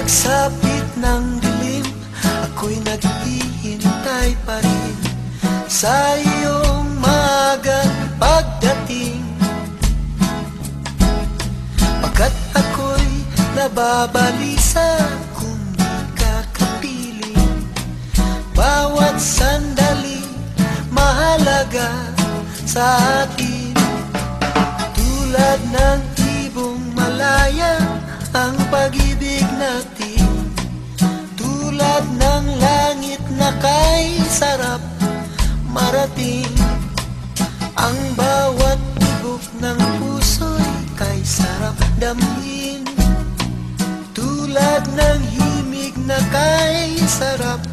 pagsapit ng dilim, ako'y naghihintay pa rin sa iyong maagang pagdating. Pagkat ako'y nababalisa kung di ka kapiling. Bawat sandali mahalaga sa atin. Tulad ng ibong malaya ang pag-ibig natin. Tulad ng langit na kay sarap marating. Ang bawat tibok ng puso'y kay sarap damhin. Tulad ng himig na kay sarap